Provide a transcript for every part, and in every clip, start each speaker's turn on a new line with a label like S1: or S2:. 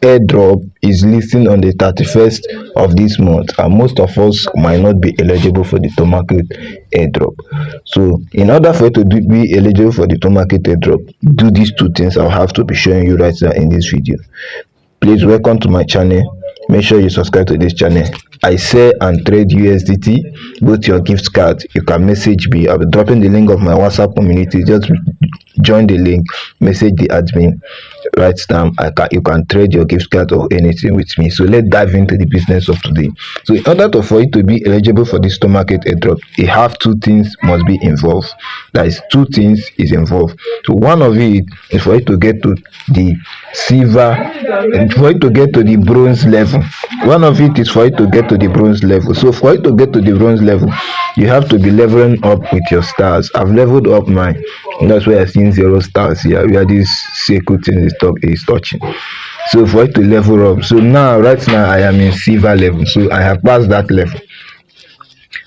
S1: airdrop is listing on the 31st of this month, and most of us might not be eligible for the Tomarket airdrop. So in order for you to be eligible for the Tomarket airdrop, do these two things I'll have to be showing you right now in this video. Please welcome to my channel. Make sure you subscribe to this channel. I sell and trade USDT, both your gift card. You can message me. I'll be dropping the link of my WhatsApp community. Just join the link, message the admin right now. You can trade your gift card or anything with me. So let's dive into the business of today. So in order for you to be eligible for this Tomarket airdrop, you have two things must be involved. That is, two things is involved. So one of it is for you to get to the silver, and for you to get to the bronze level. One of it is for you to get to the bronze level. So for you to get to the bronze level, you have to be leveling up with your stars. I've leveled up mine. That's why I've seen 0 stars here, where this circle thing is touching. So for it to level up, so now right now I am in silver level, so I have passed that level.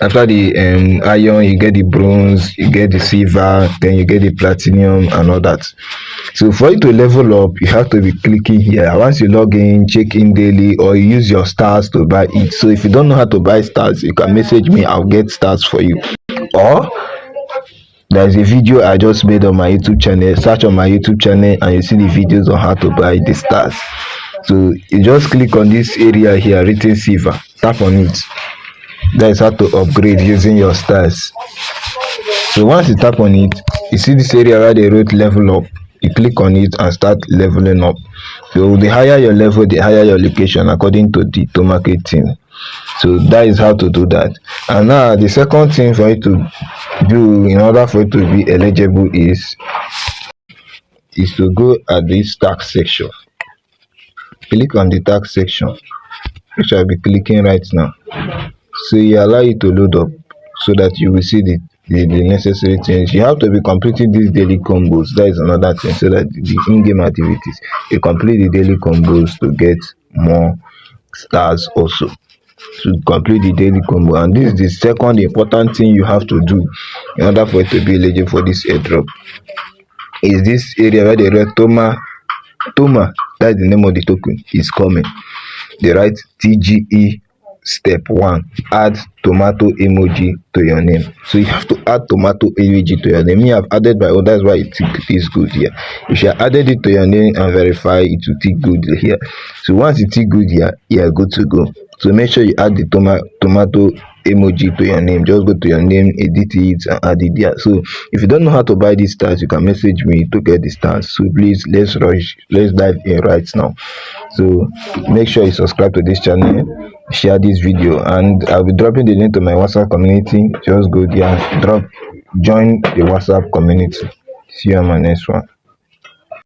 S1: After the iron, you get the bronze, you get the silver, then you get the platinum and all that. So for you to level up, you have to be clicking here. Once you log in, check in daily, or you use your stars to buy it. So if you don't know how to buy stars, you can message me, I'll get stars for you. Or there's a video I just made on my YouTube channel. Search on my YouTube channel and you see the videos on how to buy the stars. So you just click on this area here written silver, tap on it. That is how to upgrade using your stars. So once you tap on it, you see this area where they wrote level up. You click on it and start leveling up. So the higher your level, the higher your location according to the Tomarket team. So that is how to do that. And now the second thing for you to do in order for you to be eligible is to go at this tax section. Click on the tax section, which I'll be clicking right now. So it allow you to load up so that you will see the necessary things. You have to be completing these daily combos. That is another thing, so that the in-game activities, you complete the daily combos to get more stars also. To complete the daily combo, and this is the second important thing you have to do in order for it to be eligible for this airdrop, is this area where they write Toma, that's the name of the token, is coming. They write TGE step 1, add tomato emoji to your name. So you have to add tomato emoji to your name. You have added by that's why it is good here. If you added it to your name and verify, it will tick good here. So once it tick good here, you are good to go. So make sure you add the tomato emoji to your name. Just go to your name, edit it and add it there. So if you don't know how to buy these stars, you can message me to get the stars. So please, let's dive in right now. So make sure you subscribe to this channel, share this video, and I'll be dropping the link to my WhatsApp community. Just go there, join the WhatsApp community. See you on my next one.